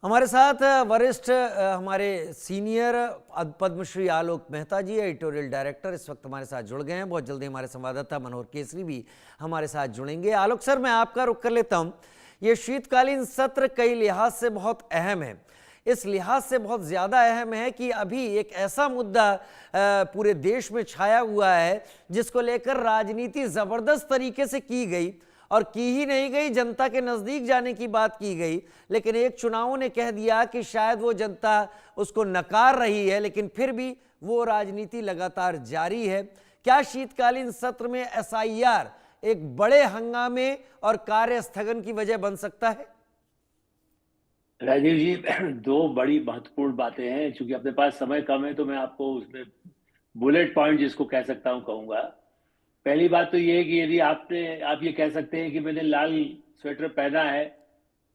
हमारे साथ वरिष्ठ हमारे सीनियर पद्मश्री आलोक मेहता जी, एडिटोरियल डायरेक्टर, इस वक्त हमारे साथ जुड़ गए हैं। बहुत जल्दी हमारे संवाददाता मनोहर केसरी भी हमारे साथ जुड़ेंगे। आलोक सर, मैं आपका रुख कर लेता हूं। ये शीतकालीन सत्र कई लिहाज से बहुत अहम है। इस लिहाज से बहुत ज़्यादा अहम है कि अभी एक ऐसा मुद्दा पूरे देश में छाया हुआ है जिसको लेकर राजनीति ज़बरदस्त तरीके से की गई, और की ही नहीं गई, जनता के नजदीक जाने की बात की गई। लेकिन एक चुनावों ने कह दिया कि शायद वो जनता उसको नकार रही है, लेकिन फिर भी वो राजनीति लगातार जारी है। क्या शीतकालीन सत्र में एसआईआर एक बड़े हंगामे और कार्य स्थगन की वजह बन सकता है? राजीव जी, दो बड़ी महत्वपूर्ण बातें हैं। चूंकि अपने पास समय कम है तो मैं आपको उसमें बुलेट पॉइंट जिसको कह सकता हूं कहूंगा। पहली बात तो ये है कि यदि आप ये कह सकते हैं कि मैंने लाल स्वेटर पहना है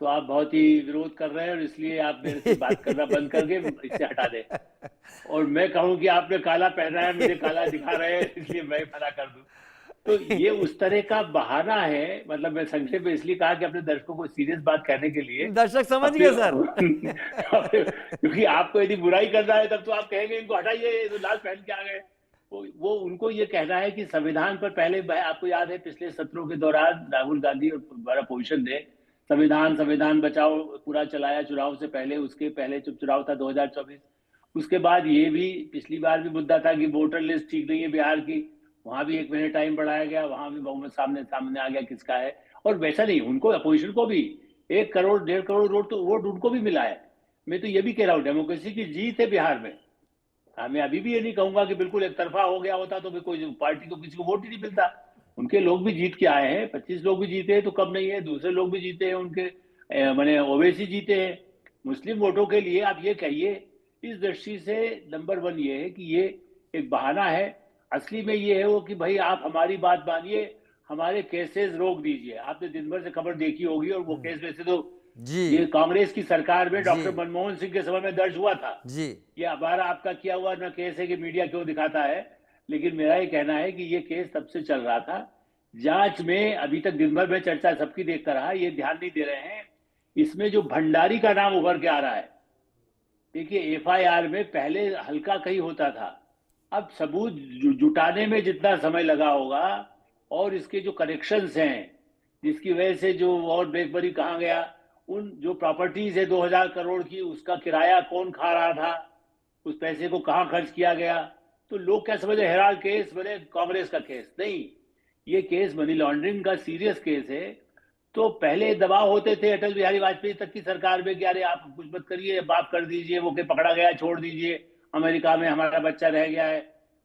तो आप बहुत ही विरोध कर रहे हैं और इसलिए आप मेरे से बात करना बंद करके इससे हटा दें। और मैं कहूं कि आपने काला पहना है, मुझे काला दिखा रहे हैं, इसलिए मैं मना कर दूं। तो ये उस तरह का बहाना है। मतलब मैं संक्षेप में इसलिए कहा कि अपने दर्शकों को सीरियस बात कहने के लिए दर्शक समझ अपने गए सर। क्योंकि आपको यदि बुराई करना है तब तो आप कहेंगे इनको हटाइए, ये तो लाल पहन के आ गए। वो उनको ये कहना है कि संविधान पर पहले, आपको याद है पिछले सत्रों के दौरान राहुल गांधी और बड़ा पोजीशन थे, संविधान संविधान बचाओ पूरा चलाया चुनाव से पहले। उसके पहले जब चुनाव था 2024, उसके बाद ये भी पिछली बार भी मुद्दा था कि वोटर लिस्ट ठीक नहीं है बिहार की, वहां भी 1 महीने टाइम बढ़ाया गया, वहां भी बहुमत सामने सामने आ गया किसका है। और वैसा नहीं, उनको अपोजिशन को भी 1 करोड़ 1.5 करोड़ वोट उनको भी मिला है। मैं तो ये भी कह रहा हूँ डेमोक्रेसी की जीत है बिहार में। मैं अभी भी ये नहीं कहूंगा कि बिल्कुल एक तरफा हो गया होता तो भी कोई पार्टी को किसी को वोट ही नहीं मिलता। उनके लोग भी जीत के आए हैं, 25 लोग भी जीते हैं तो कम नहीं है, दूसरे लोग भी जीते हैं उनके, मैंने ओवैसी जीते हैं। मुस्लिम वोटों के लिए आप ये कहिए, इस दृष्टि से नंबर 1 ये है कि ये एक बहाना है। असली में ये है वो कि भाई आप हमारी बात मानिए, हमारे केसेस रोक दीजिए। आपने दिन भर से खबर देखी होगी, और वो केस वैसे तो जी ये कांग्रेस की सरकार में जी डॉक्टर मनमोहन सिंह के समय में दर्ज हुआ था। जी ये हमारा आपका किया हुआ ना केस है कि मीडिया क्यों दिखाता है, लेकिन मेरा ये कहना है कि ये केस तब से चल रहा था जांच में। अभी तक दिन भर में चर्चा सबकी देखता रहा, ये ध्यान नहीं दे रहे हैं। इसमें जो भंडारी का नाम उभर के आ रहा है, देखिए एफआईआर में पहले हल्का कहीं होता था, अब सबूत जुटाने में जितना समय लगा होगा, और इसके जो कनेक्शंस हैं जिसकी वजह से जो और ब्लैकबेरी कहाँ गया, उन जो प्रॉपर्टीज है 2000 करोड़ की, उसका किराया कौन खा रहा था, उस पैसे को कहाँ खर्च किया गया। तो लोग क्या समझे हेराल्ड केस बने कांग्रेस का केस? नहीं, ये केस मनी लॉन्ड्रिंग का सीरियस केस है। तो पहले दबाव होते थे अटल बिहारी वाजपेयी तक की सरकार में कि अरे आप कुछ मत करिए, माफ कर दीजिए, वो के पकड़ा गया छोड़ दीजिए, अमेरिका में हमारा बच्चा रह गया है।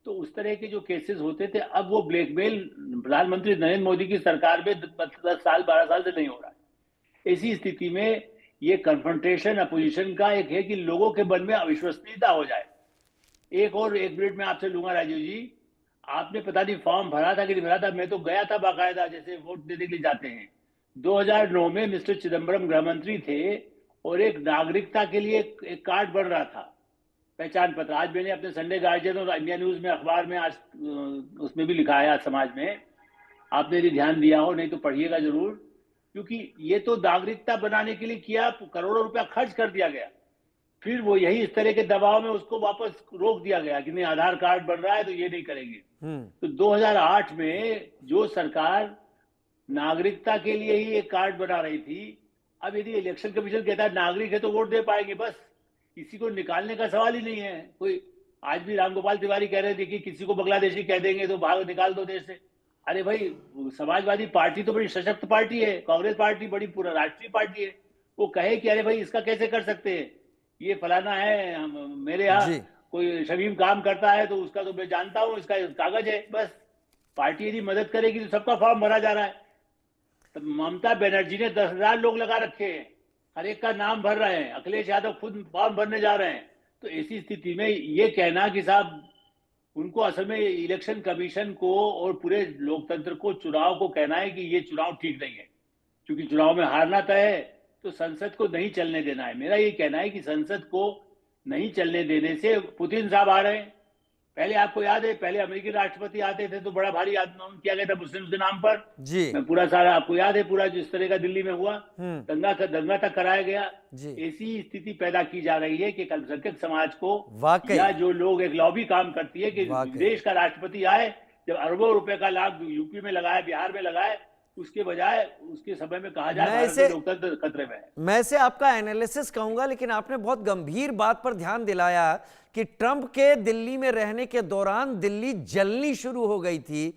तो उस तरह के जो केसेस होते थे, अब वो ब्लैकमेल प्रधानमंत्री नरेंद्र मोदी की सरकार में 10 साल 12 साल से नहीं हो रहा है। ऐसी स्थिति में ये कन्फ्रंटेशन अपोजिशन का एक है कि लोगों के मन में अविश्वसनीयता हो जाए। एक और 1 मिनट में आपसे लूंगा राजीव जी, आपने पता नहीं फॉर्म भरा था कि नहीं भरा था, मैं तो गया था बाकायदा, जैसे वोट देने के लिए जाते हैं। 2009 में मिस्टर चिदम्बरम गृह मंत्री थे, और एक नागरिकता के लिए एक कार्ड बन रहा था, पहचान पत्र। आज मैंने अपने संडे गार्जियन और इंडिया न्यूज में अखबार में आज उसमें भी लिखा है, आज समाज में, आपने यदि ध्यान दिया हो, नहीं तो पढ़िएगा जरूर। क्योंकि ये तो नागरिकता बनाने के लिए किया, करोड़ों रुपया खर्च कर दिया गया, फिर वो यही इस तरह के दबाव में उसको वापस रोक दिया गया कि नहीं आधार कार्ड बन रहा है तो ये नहीं करेंगे। तो 2008 में जो सरकार नागरिकता के लिए ही एक कार्ड बना रही थी, अब यदि इलेक्शन कमीशन कहता है नागरिक है तो वोट दे पाएंगे, बस किसी को निकालने का सवाल ही नहीं है कोई। आज भी रामगोपाल तिवारी कह रहे थे कि किसी को बांग्लादेशी कह देंगे तो भाग निकाल दो देश से। अरे भाई, समाजवादी पार्टी तो बड़ी सशक्त पार्टी है, कांग्रेस पार्टी बड़ी पूरा राष्ट्रीय पार्टी है, वो कहे कि अरे भाई इसका कैसे कर सकते हैं, ये फलाना है, मेरे यहाँ जी कोई शमीम काम करता है तो उसका तो मैं जानता हूँ, इसका कागज है, बस। पार्टी यदि मदद करेगी तो सबका फॉर्म भरा जा रहा है। तो ममता बनर्जी ने 10,000 लोग लगा रखे हैं, हर एक का नाम भर रहे हैं, अखिलेश यादव खुद फॉर्म भरने जा रहे हैं। तो ऐसी स्थिति में ये कहना कि साहब, उनको असल में इलेक्शन कमीशन को और पूरे लोकतंत्र को, चुनाव को कहना है कि ये चुनाव ठीक नहीं है, क्योंकि चुनाव में हारना तय है तो संसद को नहीं चलने देना है। मेरा ये कहना है कि संसद को नहीं चलने देने से पुतिन साहब आ रहे हैं, पहले आपको याद है, पहले अमेरिकी राष्ट्रपति आते थे तो बड़ा भारी आंदोलन किया गया था मुस्लिम के नाम पर। जी मैं पूरा सारा आपको याद है, पूरा जिस तरह का दिल्ली में हुआ, दंगा तक कराया गया। जी ऐसी स्थिति पैदा की जा रही है कि अल्पसंख्यक समाज को, वाकई या जो लोग, एक लॉबी काम करती है कि वाकई। देश का राष्ट्रपति आए, जब अरबों रुपए का लाभ यूपी में लगाए, बिहार में लगाए, उसके बजाय उसके समय में कहा जाए भारत में लोकतंत्र खतरे में है। मैं इसे आपका एनालिसिस कहूंगा, लेकिन आपने बहुत गंभीर बात पर ध्यान दिलाया कि ट्रंप के दिल्ली में रहने के दौरान दिल्ली जलनी शुरू हो गई थी।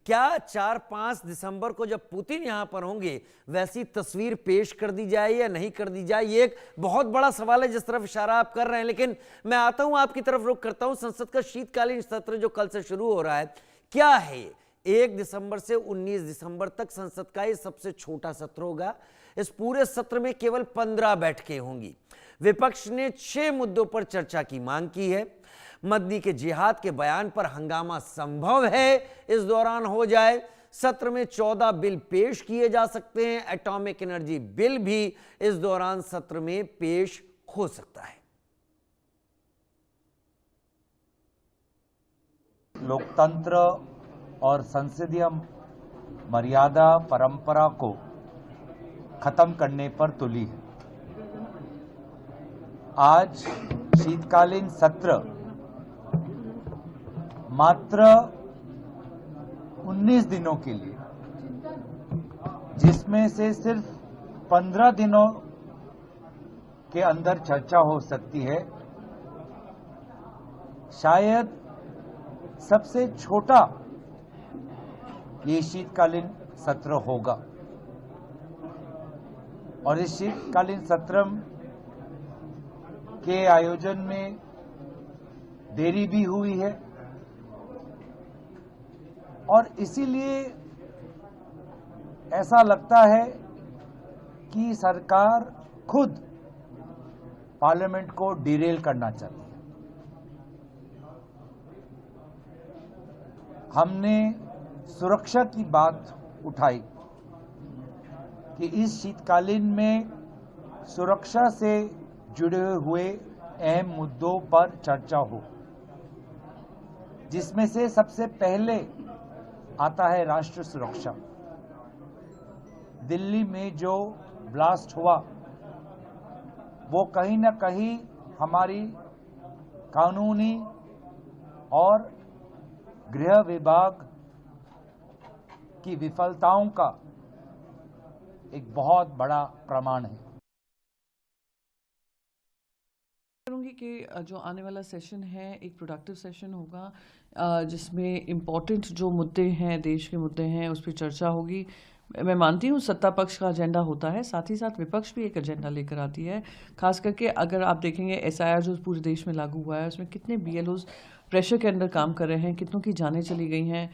क्या 4-5 दिसंबर को जब पुतिन यहां पर होंगे वैसी तस्वीर पेश कर दी जाए या नहीं कर दी जाए, ये एक बहुत बड़ा सवाल है जिस तरफ इशारा आप कर रहे हैं। लेकिन मैं आता हूं आपकी तरफ, रुख करता हूं। संसद का शीतकालीन सत्र जो कल से शुरू हो रहा है, क्या है 1 दिसंबर से 19 दिसंबर तक संसद का ये सबसे छोटा सत्र होगा। इस पूरे सत्र में केवल 15 बैठकें होंगी। विपक्ष ने 6 मुद्दों पर चर्चा की मांग की है। मदनी के जिहाद के बयान पर हंगामा संभव है इस दौरान हो जाए। सत्र में 14 बिल पेश किए जा सकते हैं। एटॉमिक एनर्जी बिल भी इस दौरान सत्र में पेश हो सकता है। लोकतंत्र और संसदीय मर्यादा परंपरा को खत्म करने पर तुली है। आज शीतकालीन सत्र मात्र 19 दिनों के लिए, जिसमें से सिर्फ 15 दिनों के अंदर चर्चा हो सकती है, शायद सबसे छोटा ये शीतकालीन सत्र होगा। और इस शीतकालीन सत्र के आयोजन में देरी भी हुई है और इसीलिए ऐसा लगता है कि सरकार खुद पार्लियामेंट को डिरेल करना चाहती है। हमने सुरक्षा की बात उठाई कि इस शीतकालीन में सुरक्षा से जुड़े हुए अहम मुद्दों पर चर्चा हो, जिसमें से सबसे पहले आता है राष्ट्र सुरक्षा। दिल्ली में जो ब्लास्ट हुआ वो कहीं न कहीं हमारी कानूनी और गृह विभाग की विफलताओं का एक बहुत बड़ा प्रमाण है। करूँगी कि जो आने वाला सेशन है एक प्रोडक्टिव सेशन होगा, जिसमें इम्पोर्टेंट जो मुद्दे हैं, देश के मुद्दे हैं, उस पर चर्चा होगी। मैं मानती हूँ सत्ता पक्ष का एजेंडा होता है, साथ ही साथ विपक्ष भी एक एजेंडा लेकर आती है। खास करके अगर आप देखेंगे SIR जो पूरे देश में लागू हुआ है, उसमें कितने BLOs प्रेशर के अंदर काम कर रहे हैं, कितनों की जानें चली गई हैं,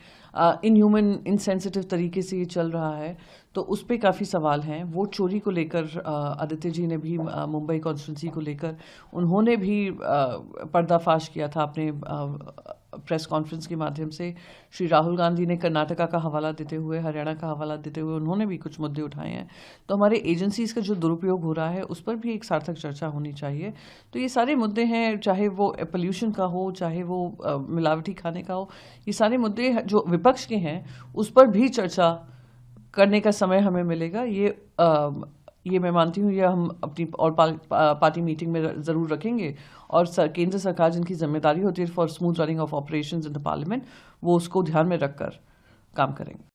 इनह्यूमन इनसेंसिटिव तरीके से ये चल रहा है, तो उस पर काफ़ी सवाल हैं। वोट चोरी को लेकर आदित्य जी ने भी मुंबई कॉन्स्टिट्यूंसी को लेकर उन्होंने भी पर्दाफाश किया था अपने प्रेस कॉन्फ्रेंस के माध्यम से। श्री राहुल गांधी ने कर्नाटका का हवाला देते हुए, हरियाणा का हवाला देते हुए उन्होंने भी कुछ मुद्दे उठाए हैं। तो हमारे एजेंसीज़ का जो दुरुपयोग हो रहा है उस पर भी एक सार्थक चर्चा होनी चाहिए। तो ये सारे मुद्दे हैं, चाहे वो पोल्यूशन का हो, चाहे वो मिलावटी खाने का हो, ये सारे मुद्दे जो विपक्ष के हैं उस पर भी चर्चा करने का समय हमें मिलेगा। ये मैं मानती हूँ, ये हम अपनी और पार्टी मीटिंग में ज़रूर रखेंगे और केंद्र सरकार जिनकी जिम्मेदारी होती है for smooth running of operations in the parliament, वो उसको ध्यान में रखकर काम करेंगे।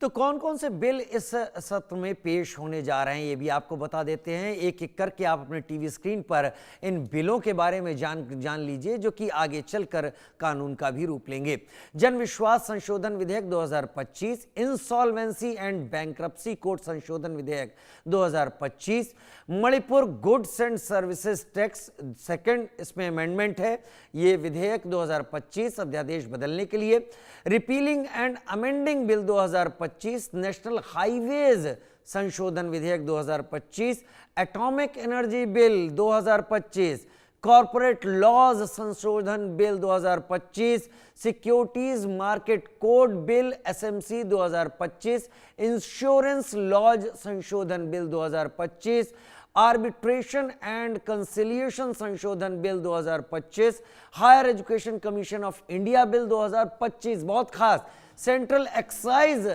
तो कौन कौन से बिल इस सत्र में पेश होने जा रहे हैं ये भी आपको बता देते हैं। एक एक करके आप अपने टीवी स्क्रीन पर इन बिलों के बारे में जान लीजिए, जो कि आगे चलकर कानून का भी रूप लेंगे। जन विश्वास संशोधन विधेयक 2025, इंसॉल्वेंसी एंड बैंक्रप्सी कोड संशोधन विधेयक 2025, Manipur goods and services tax second इसमें अमेंडमेंट है, ये विधेयक 2025 अध्यादेश बदलने के लिए। Repealing and amending bill 2025, national highways संशोधन विधेयक 2025, atomic energy bill 2025, corporate laws संशोधन bill 2025, securities market code bill SMC 2025, insurance laws संशोधन बिल 2025, आर्बिट्रेशन एंड कंसिलिएशन संशोधन bill 2025, higher education commission of India bill 2025, बहुत खास सेंट्रल एक्साइज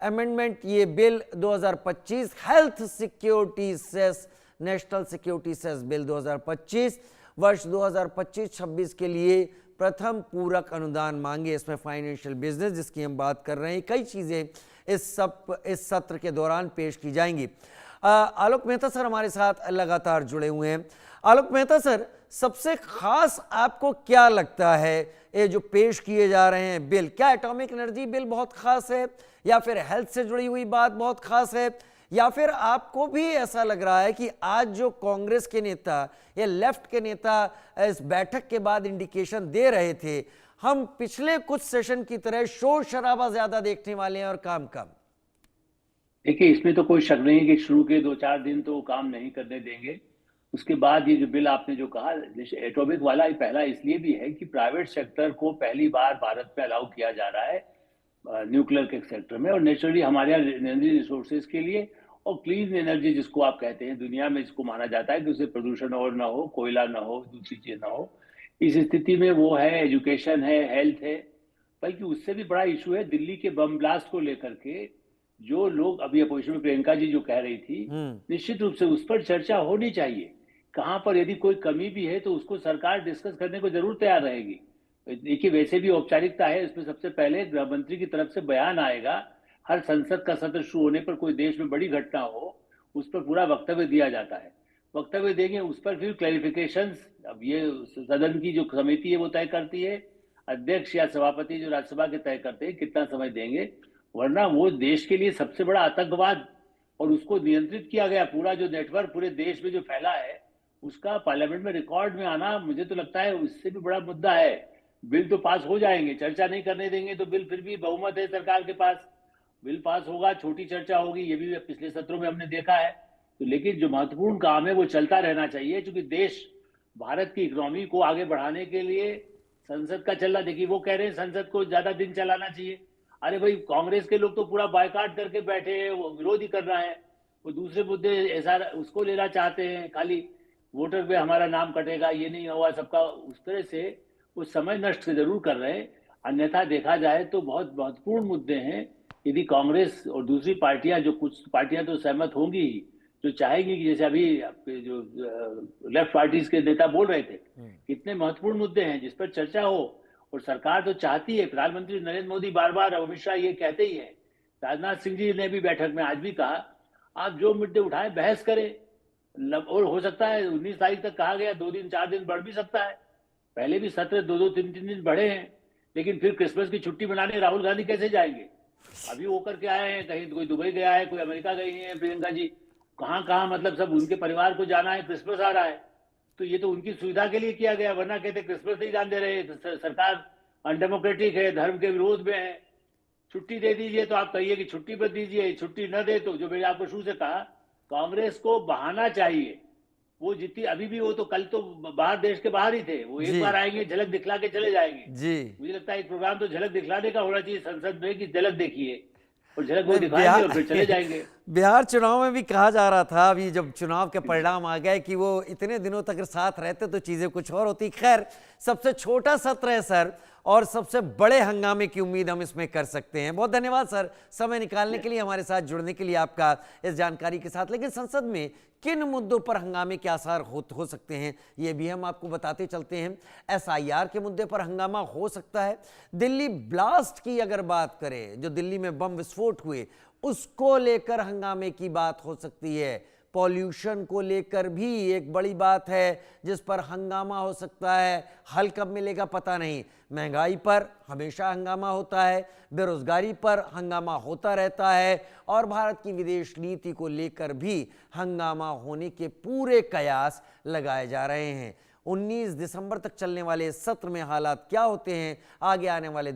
अमेंडमेंट ये bill 2025, health security cess national security cess bill 2025, वर्ष 2025-26 के लिए प्रथम पूरक अनुदान मांगे, इसमें फाइनेंशियल बिजनेस जिसकी हम बात कर रहे हैं, कई चीज़ें इस सत्र के दौरान पेश की जाएंगी। आलोक मेहता सर हमारे साथ लगातार जुड़े हुए हैं। आलोक मेहता सर, सबसे खास आपको क्या लगता है ये जो पेश किए जा रहे हैं बिल? क्या एटॉमिक एनर्जी बिल बहुत खास है, या फिर हेल्थ से जुड़ी हुई बात बहुत खास है, या फिर आपको भी ऐसा लग रहा है कि आज जो कांग्रेस के नेता या लेफ्ट के नेता इस बैठक के बाद इंडिकेशन दे रहे थे, हम पिछले कुछ सेशन की तरह शोर शराबा ज्यादा देखने वाले हैं और काम कम? देखिए, इसमें तो कोई शक नहीं कि शुरू के 2-4 दिन तो काम नहीं करने देंगे। उसके बाद ये जो बिल आपने जो कहा एटॉमिक वाला, पहला इसलिए भी है कि प्राइवेट सेक्टर को पहली बार भारत में अलाउ किया जा रहा है न्यूक्लियर के सेक्टर में, और नेचुरली हमारे यहाँ एनर्जी रिसोर्सेज के लिए और क्लीन एनर्जी जिसको आप कहते हैं, दुनिया में जिसको माना जाता है कि उससे प्रदूषण और ना हो, कोयला ना हो, दूसरी चीज ना हो, इस स्थिति में वो है, एजुकेशन है, हेल्थ है। बल्कि उससे भी बड़ा इशू है दिल्ली के बम ब्लास्ट को लेकर के, जो लोग अभी अपोजिशन में प्रियंका जी जो कह रही थी, निश्चित रूप से उस पर चर्चा होनी चाहिए। कहाँ पर यदि कोई कमी भी है तो उसको सरकार डिस्कस करने को जरूर तैयार रहेगी। देखिए, वैसे भी औपचारिकता है, इसमें सबसे पहले गृह मंत्री की तरफ से बयान आएगा। हर संसद का सत्र शुरू होने पर कोई देश में बड़ी घटना हो, उस पर पूरा वक्तव्य दिया जाता है। वक्तव्य देंगे, उस पर फिर क्लैरिफिकेशंस, अब ये सदन की जो समिति है वो तय करती है, अध्यक्ष या सभापति जो राज्यसभा के तय करते हैं कितना समय देंगे। वरना वो देश के लिए सबसे बड़ा आतंकवाद, और उसको नियंत्रित किया गया पूरा जो नेटवर्क पूरे देश में जो फैला है, उसका पार्लियामेंट में रिकॉर्ड में आना, मुझे तो लगता है उससे भी बड़ा मुद्दा है। बिल तो पास हो जाएंगे, चर्चा नहीं करने देंगे तो बिल, फिर भी बहुमत है सरकार के पास, बिल पास होगा, छोटी चर्चा होगी, ये भी पिछले सत्रों में हमने देखा है। तो लेकिन जो महत्वपूर्ण काम है वो चलता रहना चाहिए, क्योंकि देश, भारत की इकोनॉमी को आगे बढ़ाने के लिए संसद का चलना, देखिए वो कह रहे हैं संसद को ज्यादा दिन चलाना चाहिए। अरे भाई, कांग्रेस के लोग तो पूरा बायकॉट करके बैठे हैं, वो विरोध ही कर रहा है, वो दूसरे मुद्दे ऐसा उसको लेना चाहते हैं, खाली वोटर पे हमारा नाम कटेगा, ये नहीं हुआ सबका, उस तरह से वो समय नष्ट जरूर कर रहे हैं। अन्यथा देखा जाए तो बहुत महत्वपूर्ण मुद्दे हैं। यदि कांग्रेस और दूसरी पार्टियां, जो कुछ पार्टियां तो सहमत होंगी ही, जो चाहेंगी कि जैसे अभी आपके जो लेफ्ट पार्टीज के नेता बोल रहे थे, कितने महत्वपूर्ण मुद्दे हैं जिस पर चर्चा हो, और सरकार तो चाहती है। प्रधानमंत्री नरेंद्र मोदी बार बार, अमित शाह ये कहते ही है, राजनाथ सिंह जी ने भी बैठक में आज भी कहा, आप जो मुद्दे उठाएं बहस करें, और हो सकता है 19 तारीख तक कहा गया, 2 दिन 4 दिन बढ़ भी सकता है। पहले भी सत्र 2-2, 3-3 दिन बढ़े हैं, लेकिन फिर क्रिसमस की छुट्टी मनाने राहुल गांधी कैसे जाएंगे? अभी वो करके आए हैं, कहीं कोई दुबई गया है, कोई अमेरिका गई है प्रियंका जी, कहाँ कहाँ, मतलब सब उनके परिवार को जाना है, क्रिसमस आ रहा है, तो ये तो उनकी सुविधा के लिए किया गया। वरना कहते क्रिसमस नहीं जान दे रहे, सरकार अनडेमोक्रेटिक है, धर्म के विरोध में है, छुट्टी दे दीजिए। तो आप कहिए कि छुट्टी पर दीजिए, छुट्टी न दे तो, जो मैंने आपको शुरू से कहा, कांग्रेस को बहाना चाहिए। वो जितनी अभी भी, वो तो कल तो बाहर, देश के बाहर ही थे, वो एक बार आएंगे, झलक दिखला के चले जाएंगे जी। मुझे लगता है एक प्रोग्राम तो झलक दिखलाने का होना चाहिए संसद में, कि झलक देखिए, और झलक वो दिखाएंगे और फिर चले जाएंगे। बिहार चुनाव में भी कहा जा रहा था, अभी जब चुनाव के परिणाम आ गए, कि वो इतने दिनों तक साथ रहते तो चीजें कुछ और होती। खैर, सबसे छोटा सत्र है सर, और सबसे बड़े हंगामे की उम्मीद हम इसमें कर सकते हैं। बहुत धन्यवाद सर, समय निकालने के लिए, हमारे साथ जुड़ने के लिए आपका, इस जानकारी के साथ। लेकिन संसद में किन मुद्दों पर हंगामे के आसार हो सकते हैं, ये भी हम आपको बताते चलते हैं। SIR के मुद्दे पर हंगामा हो सकता है। दिल्ली ब्लास्ट की अगर बात करें, जो दिल्ली में बम विस्फोट हुए, उसको लेकर हंगामे की बात हो सकती है। पॉल्यूशन को लेकर भी एक बड़ी बात है जिस पर हंगामा हो सकता है। हल कब मिलेगा पता नहीं। महंगाई पर हमेशा हंगामा होता है, बेरोजगारी पर हंगामा होता रहता है, और भारत की विदेश नीति को लेकर भी हंगामा होने के पूरे कयास लगाए जा रहे हैं। 19 दिसंबर तक चलने वाले सत्र में हालात क्या होते हैं, आगे आने वाले